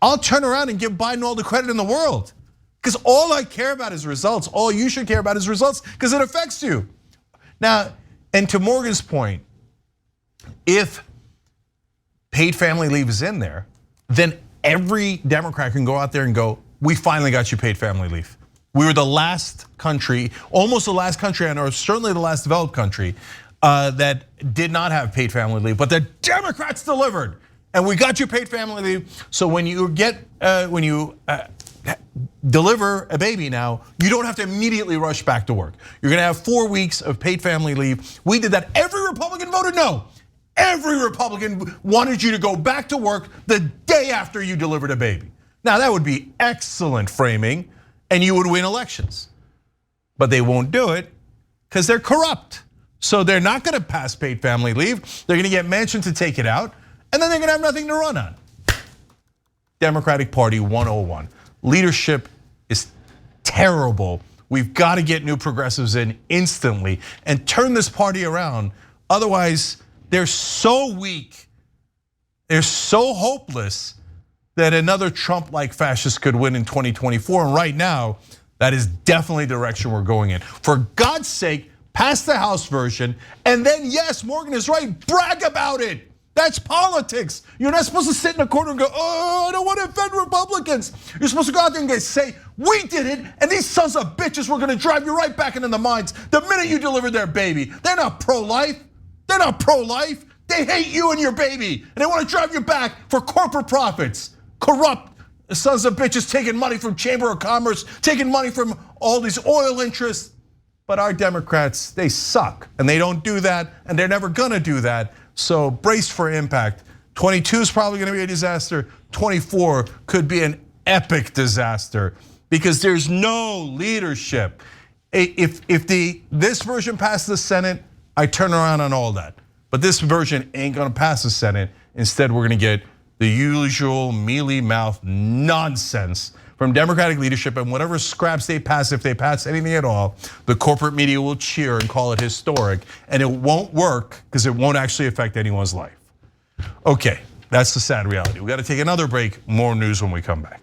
I'll turn around and give Biden all the credit in the world. Because all I care about is results. All you should care about is results because it affects you. Now, and to Morgan's point, if paid family leave is in there, then every Democrat can go out there and go, we finally got you paid family leave. We were the last country, almost the last country, or certainly the last developed country that did not have paid family leave, but the Democrats delivered, and we got you paid family leave. So when you deliver a baby now, you don't have to immediately rush back to work. You're gonna have 4 weeks of paid family leave. We did that. Every Republican voted no. Every Republican wanted you to go back to work the day after you delivered a baby. Now that would be excellent framing and you would win elections. But they won't do it because they're corrupt. So they're not gonna pass paid family leave. They're gonna get Manchin to take it out and then they're gonna have nothing to run on. Democratic Party 101. Leadership is terrible. We've got to get new progressives in instantly and turn this party around. Otherwise, they're so weak, they're so hopeless that another Trump-like fascist could win in 2024. And right now, that is definitely the direction we're going in. For God's sake, pass the House version. And then yes, Morgan is right, brag about it. That's politics. You're not supposed to sit in a corner and go, oh, I don't want to offend Republicans. You're supposed to go out there and say, we did it, and these sons of bitches were gonna drive you right back into the mines the minute you delivered their baby. They're not pro-life. They're not pro-life. They hate you and your baby, and they want to drive you back for corporate profits. Corrupt sons of bitches taking money from Chamber of Commerce, taking money from all these oil interests. But our Democrats, they suck, and they don't do that, and they're never gonna do that. So brace for impact. 22 is probably gonna be a disaster. 24 could be an epic disaster because there's no leadership. If this version passes the Senate, I turn around on all that. But this version ain't gonna pass the Senate. Instead, we're gonna get the usual mealy-mouthed nonsense from Democratic leadership, and whatever scraps they pass, if they pass anything at all, the corporate media will cheer and call it historic, and it won't work because it won't actually affect anyone's life. Okay, that's the sad reality. We got to take another break. More news when we come back.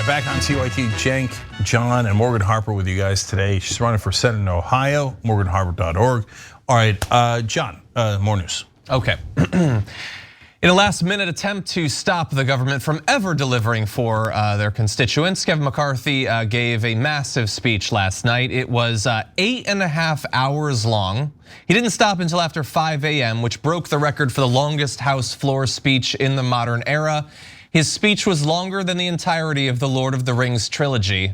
Back on TYT, Cenk, John, and Morgan Harper with you guys today. She's running for Senate in Ohio, morganharper.org. All right, John, more news. Okay. In a last-minute attempt to stop the government from ever delivering for their constituents, Kevin McCarthy gave a massive speech last night. It was 8.5 hours long. He didn't stop until after 5 a.m., which broke the record for the longest House floor speech in the modern era. His speech was longer than the entirety of the Lord of the Rings trilogy,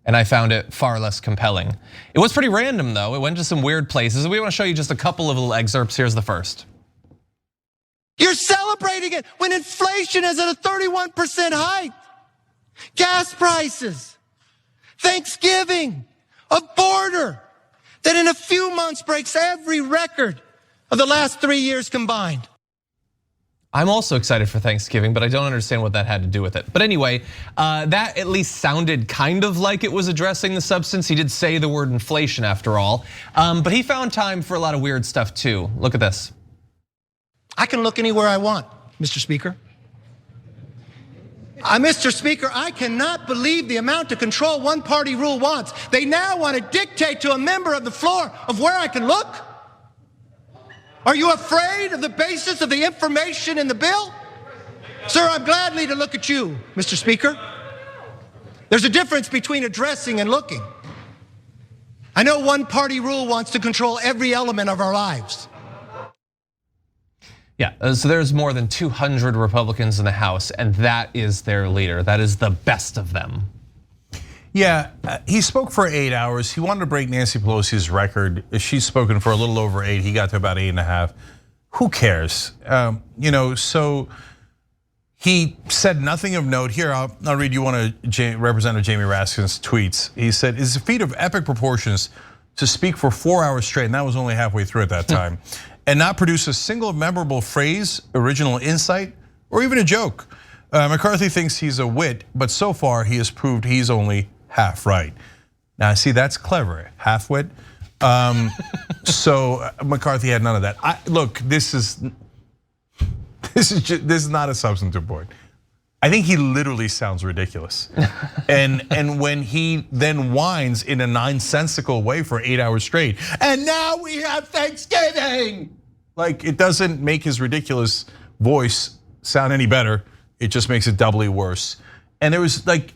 and I found it far less compelling. It was pretty random though, it went to some weird places. We wanna show you just a couple of little excerpts. Here's the first. You're celebrating it when inflation is at a 31% height. Gas prices, Thanksgiving, a border that in a few months breaks every record of the last 3 years combined. I'm also excited for Thanksgiving, but I don't understand what that had to do with it. But anyway, that at least sounded kind of like it was addressing the substance. He did say the word inflation after all, but he found time for a lot of weird stuff too. Look at this. I can look anywhere I want, Mr. Speaker. Mr. Speaker, I cannot believe the amount of control one party rule wants. They now want to dictate to a member of the floor of where I can look? Are you afraid of the basis of the information in the bill? Sir, I'm gladly to look at you, Mr. Speaker. There's a difference between addressing and looking. I know one party rule wants to control every element of our lives. Yeah, so there's more than 200 Republicans in the House, and that is their leader. That is the best of them. Yeah, he spoke for 8 hours. He wanted to break Nancy Pelosi's record. She's spoken for a little over 8. He got to about 8.5. Who cares? So he said nothing of note. Here, I'll read you one of Representative Jamie Raskin's tweets. He said, "It's a feat of epic proportions to speak for 4 hours straight," and that was only halfway through at that time, "and not produce a single memorable phrase, original insight, or even a joke. McCarthy thinks he's a wit, but so far he has proved he's only half right." Now, see, that's clever, half wit. So McCarthy had none of that. Look, this is not a substantive point. I think he literally sounds ridiculous. And when he then whines in a nonsensical way for 8 hours straight, and now we have Thanksgiving. Like, it doesn't make his ridiculous voice sound any better. It just makes it doubly worse. And there was like,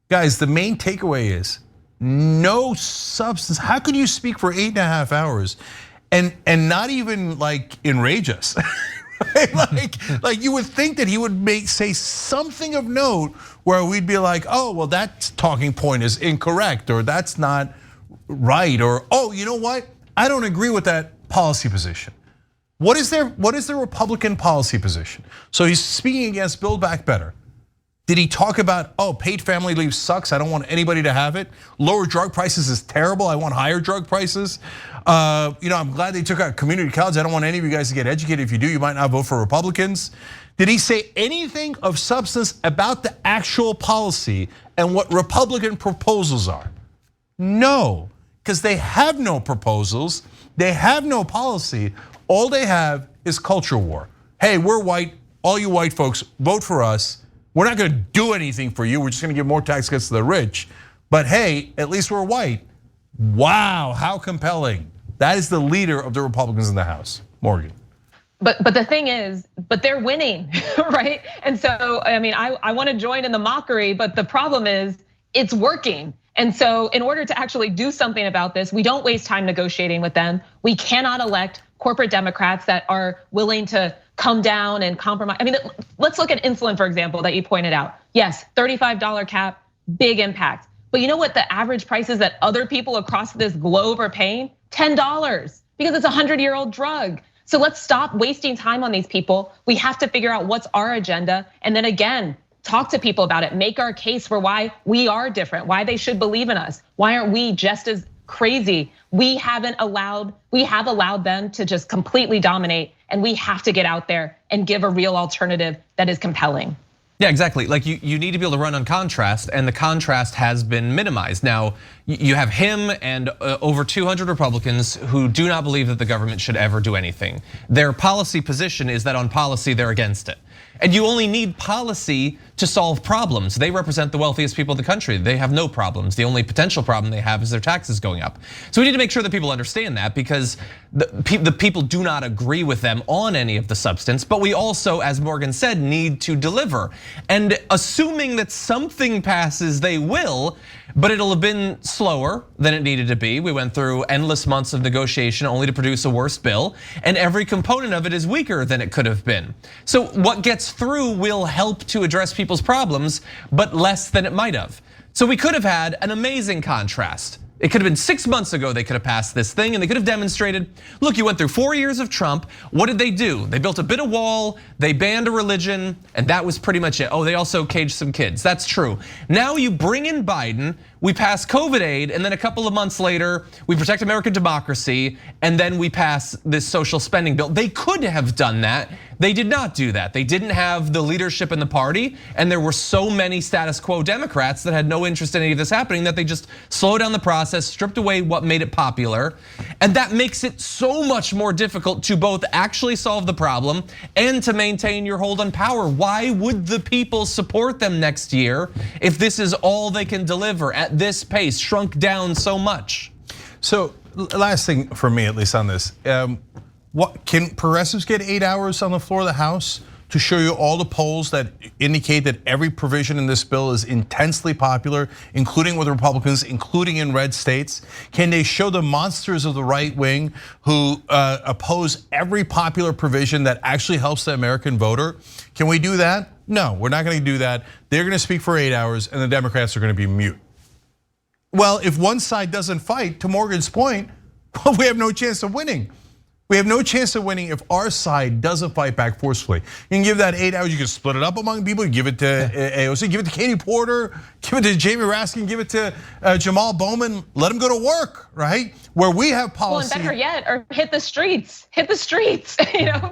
guys, the main takeaway is no substance. How could you speak for 8.5 hours and not even like enrage us? like you would think that he would say something of note where we'd be like, oh, well, that talking point is incorrect, or that's not right, or oh, you know what? I don't agree with that policy position. What is their Republican policy position? So he's speaking against Build Back Better. Did he talk about, oh, paid family leave sucks, I don't want anybody to have it? Lower drug prices is terrible, I want higher drug prices. I'm glad they took out community college. I don't want any of you guys to get educated. If you do, you might not vote for Republicans. Did he say anything of substance about the actual policy and what Republican proposals are? No, because they have no proposals, they have no policy. All they have is culture war. Hey, we're white, all you white folks, vote for us. We're not gonna do anything for you. We're just gonna give more tax cuts to the rich. But hey, at least we're white. Wow, how compelling. That is the leader of the Republicans in the House, Morgan. But the thing is, but they're winning, right? And so, I mean, I wanna join in the mockery, but the problem is it's working. And so in order to actually do something about this, we don't waste time negotiating with them. We cannot elect corporate Democrats that are willing to come down and compromise. I mean, let's look at insulin, for example, that you pointed out. Yes, $35 cap, big impact. But you know what the average price is that other people across this globe are paying? $10, because it's a 100-year-old drug. So let's stop wasting time on these people. We have to figure out what's our agenda. And then again, talk to people about it, make our case for why we are different, why they should believe in us. Why aren't we just as crazy? We have allowed them to just completely dominate, and we have to get out there and give a real alternative that is compelling. Yeah, exactly. Like you need to be able to run on contrast, and the contrast has been minimized. Now, you have him and over 200 Republicans who do not believe that the government should ever do anything. Their policy position is that on policy, they're against it. And you only need policy to solve problems. They represent the wealthiest people in the country. They have no problems. The only potential problem they have is their taxes going up. So we need to make sure that people understand that, because the people do not agree with them on any of the substance. But we also, as Morgan said, need to deliver. And assuming that something passes, they will, but it'll have been slower than it needed to be. We went through endless months of negotiation only to produce a worse bill, and every component of it is weaker than it could have been. So what gets through will help to address people's problems, but less than it might have. So we could have had an amazing contrast. It could have been 6 months ago they could have passed this thing, and they could have demonstrated, look, you went through 4 years of Trump. What did they do? They built a bit of wall, they banned a religion, and that was pretty much it. Oh, they also caged some kids, that's true. Now you bring in Biden, we pass COVID aid, and then a couple of months later, we protect American democracy, and then we pass this social spending bill. They could have done that. They did not do that. They didn't have the leadership in the party, and there were so many status quo Democrats that had no interest in any of this happening that they just slowed down the process, stripped away what made it popular. And that makes it so much more difficult to both actually solve the problem and to maintain your hold on power. Why would the people support them next year if this is all they can deliver at this pace, shrunk down so much? So last thing for me, at least on this, what can progressives get 8 hours on the floor of the House to show you all the polls that indicate that every provision in this bill is intensely popular, including with Republicans, including in red states? Can they show the monsters of the right wing who oppose every popular provision that actually helps the American voter? Can we do that? No, we're not gonna do that. They're gonna speak for 8 hours and the Democrats are gonna be mute. Well, if one side doesn't fight, to Morgan's point, we have no chance of winning. We have no chance of winning if our side doesn't fight back forcefully. You can give that 8 hours, you can split it up among people, you give it to AOC, give it to Katie Porter, give it to Jamie Raskin, give it to Jamal Bowman, let them go to work, right? Where we have policy. Well, and better yet, or hit the streets,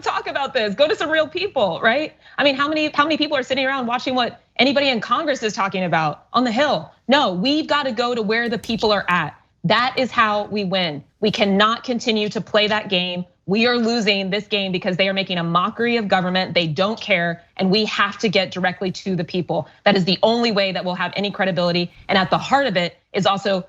talk about this, go to some real people, right? I mean, how many people are sitting around watching what anybody in Congress is talking about on the Hill? No, we've got to go to where the people are at. That is how we win. We cannot continue to play that game. We are losing this game because they are making a mockery of government. They don't care, and we have to get directly to the people. That is the only way that we'll have any credibility. And at the heart of it is also,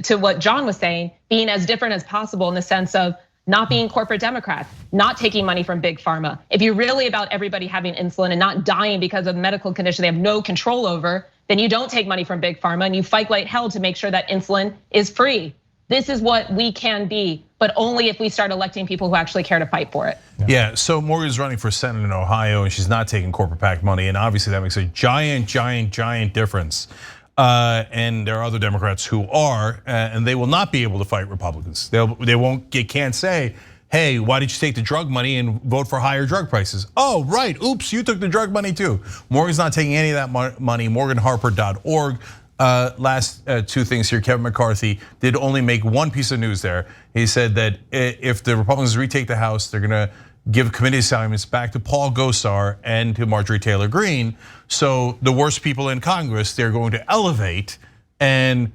to what John was saying, being as different as possible in the sense of not being corporate Democrats, not taking money from big pharma. If you're really about everybody having insulin and not dying because of a medical condition they have no control over, then you don't take money from big pharma and you fight like hell to make sure that insulin is free. This is what we can be, but only if we start electing people who actually care to fight for it. Yeah, so Morgan's running for Senate in Ohio and she's not taking corporate PAC money, and obviously that makes a giant difference. And there are other Democrats who are, and they will not be able to fight Republicans. They can't say, hey, why did you take the drug money and vote for higher drug prices? Oh, right, oops, you took the drug money too. Morgan's not taking any of that money, morganharper.org. Last two things here, Kevin McCarthy did only make one piece of news there. He said that if the Republicans retake the House, they're gonna give committee assignments back to Paul Gosar and to Marjorie Taylor Greene. So the worst people in Congress, they're going to elevate, and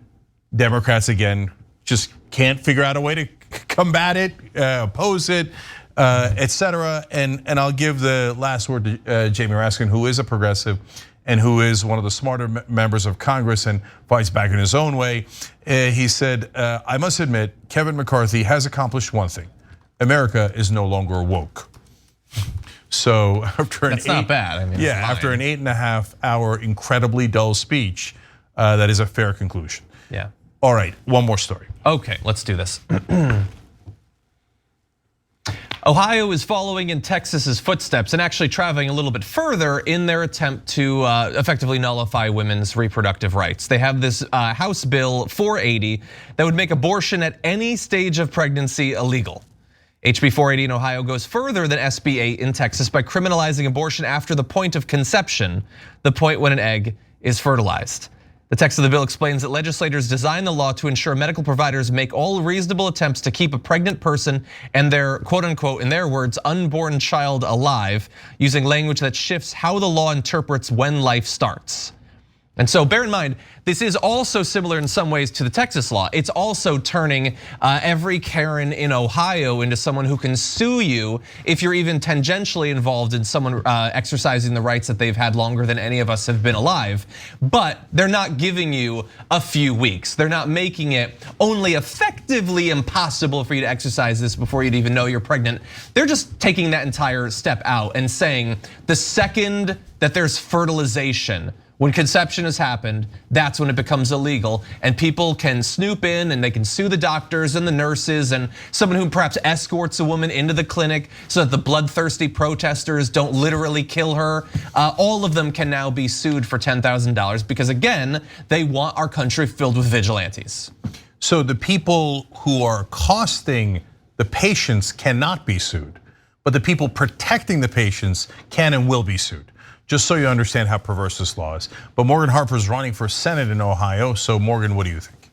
Democrats again just can't figure out a way to combat it, oppose it. etc. And I'll give the last word to Jamie Raskin, who is a progressive and who is one of the smarter members of Congress and fights back in his own way. He said, I must admit, Kevin McCarthy has accomplished one thing. America is no longer woke. So after That's not bad. I mean, after an 8.5 hour incredibly dull speech, that is a fair conclusion. Yeah. All right, one more story. Okay, let's do this. Ohio is following in Texas's footsteps and actually traveling a little bit further in their attempt to effectively nullify women's reproductive rights. They have this House Bill 480 that would make abortion at any stage of pregnancy illegal. HB 480 in Ohio goes further than SB 8 in Texas by criminalizing abortion after the point of conception, the point when an egg is fertilized. The text of the bill explains that legislators designed the law to ensure medical providers make all reasonable attempts to keep a pregnant person and their quote unquote, in their words, unborn child alive, using language that shifts how the law interprets when life starts. And so bear in mind, this is also similar in some ways to the Texas law. It's also turning every Karen in Ohio into someone who can sue you if you're even tangentially involved in someone exercising the rights that they've had longer than any of us have been alive. But they're not giving you a few weeks. They're not making it only effectively impossible for you to exercise this before you'd even know you're pregnant. They're just taking that entire step out and saying the second that there's fertilization, when conception has happened, that's when it becomes illegal, and people can snoop in and they can sue the doctors and the nurses and someone who perhaps escorts a woman into the clinic so that the bloodthirsty protesters don't literally kill her. All of them can now be sued for $10,000 because again, they want our country filled with vigilantes. So the people who are accosting the patients cannot be sued, but the people protecting the patients can and will be sued. Just so you understand how perverse this law is. But Morgan Harper is running for Senate in Ohio. So Morgan, what do you think?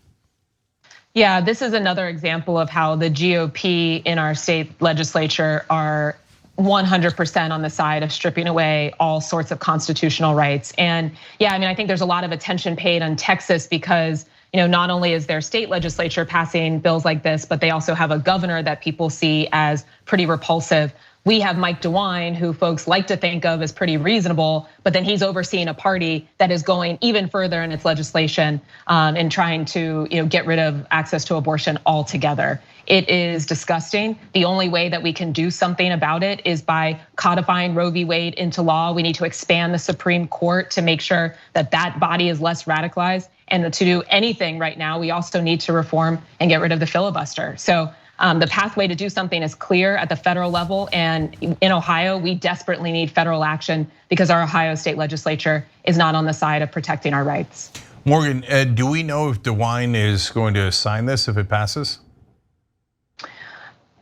Yeah, this is another example of how the GOP in our state legislature are 100% on the side of stripping away all sorts of constitutional rights. And yeah, I mean, I think there's a lot of attention paid on Texas because not only is their state legislature passing bills like this, but they also have a governor that people see as pretty repulsive. We have Mike DeWine, who folks like to think of as pretty reasonable, but then he's overseeing a party that is going even further in its legislation and trying to get rid of access to abortion altogether. It is disgusting. The only way that we can do something about it is by codifying Roe v. Wade into law. We need to expand the Supreme Court to make sure that that body is less radicalized. And to do anything right now, we also need to reform and get rid of the filibuster. So the pathway to do something is clear at the federal level, and in Ohio, we desperately need federal action because our Ohio state legislature is not on the side of protecting our rights. Morgan, do we know if DeWine is going to sign this if it passes?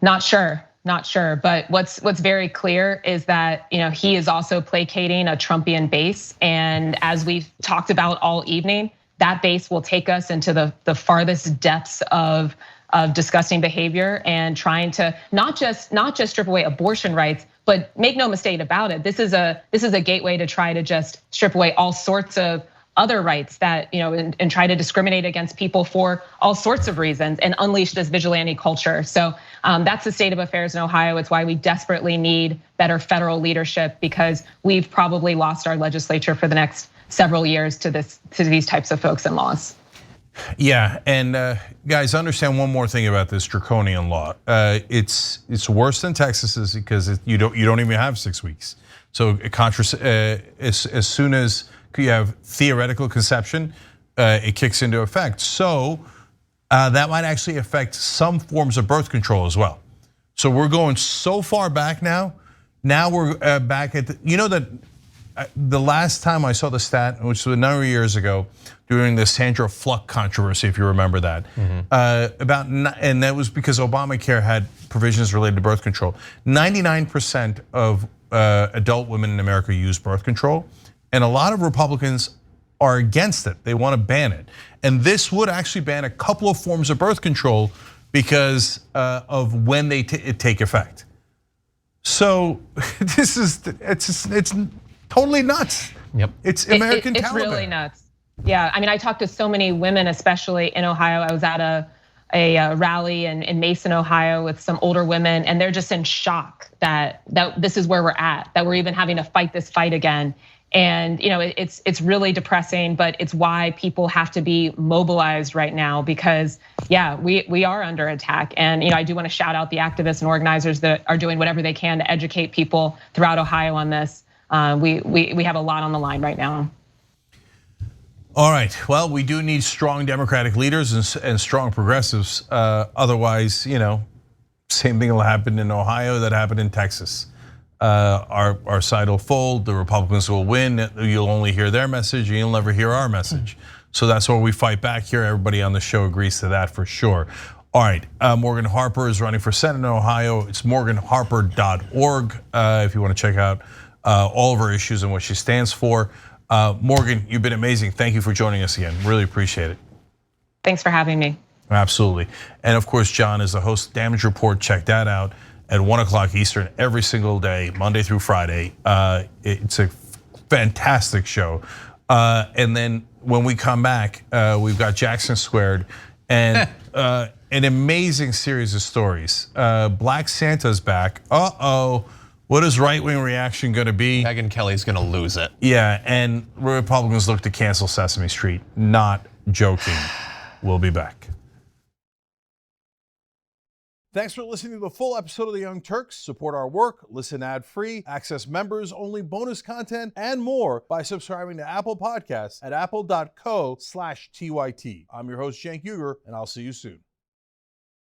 Not sure. But what's very clear is that he is also placating a Trumpian base, and as we've talked about all evening, that base will take us into the farthest depths of disgusting behavior and trying to not just strip away abortion rights, but make no mistake about it. This is a gateway to try to just strip away all sorts of other rights that and try to discriminate against people for all sorts of reasons and unleash this vigilante culture. So that's the state of affairs in Ohio. It's why we desperately need better federal leadership because we've probably lost our legislature for the next several years to these types of folks and laws. Yeah, and guys, understand one more thing about this draconian law. It's worse than Texas's because you don't even have 6 weeks. So as soon as you have theoretical conception, it kicks into effect. So that might actually affect some forms of birth control as well. So we're going so far back now. Now we're back at that. The last time I saw the stat, which was a number of years ago, during the Sandra Fluck controversy, if you remember that, and that was because Obamacare had provisions related to birth control. 99% of adult women in America use birth control, and a lot of Republicans are against it. They want to ban it, and this would actually ban a couple of forms of birth control because of when they take effect. So it's totally nuts. Yep. It's American Taliban. It's really nuts. Yeah, I mean, I talked to so many women, especially in Ohio. I was at a rally in Mason, Ohio with some older women, and they're just in shock that this is where we're at, that we're even having to fight this fight again. And it's really depressing, but it's why people have to be mobilized right now because we are under attack. And I do want to shout out the activists and organizers that are doing whatever they can to educate people throughout Ohio on this. We have a lot on the line right now. All right, well, we do need strong Democratic leaders and strong progressives. Otherwise, same thing will happen in Ohio that happened in Texas. Our side will fold, the Republicans will win, you'll only hear their message, and you'll never hear our message. So that's where we fight back here. Everybody on the show agrees to that for sure. All right, Morgan Harper is running for Senate in Ohio. It's morganharper.org if you want to check out all of her issues and what she stands for. Morgan, you've been amazing. Thank you for joining us again. Really appreciate it. Thanks for having me. Absolutely. And of course, John is the host of Damage Report. Check that out at 1 o'clock Eastern every single day, Monday through Friday. It's a fantastic show. And then when we come back, we've got Jackson Squared and an amazing series of stories. Black Santa's back. What is right-wing reaction gonna be? Megyn Kelly's gonna lose it. Yeah, and Republicans look to cancel Sesame Street. Not joking. We'll be back. Thanks for listening to the full episode of The Young Turks. Support our work, listen ad-free, access members-only bonus content, and more by subscribing to Apple Podcasts at apple.co/TYT. I'm your host, Cenk Uygur, and I'll see you soon.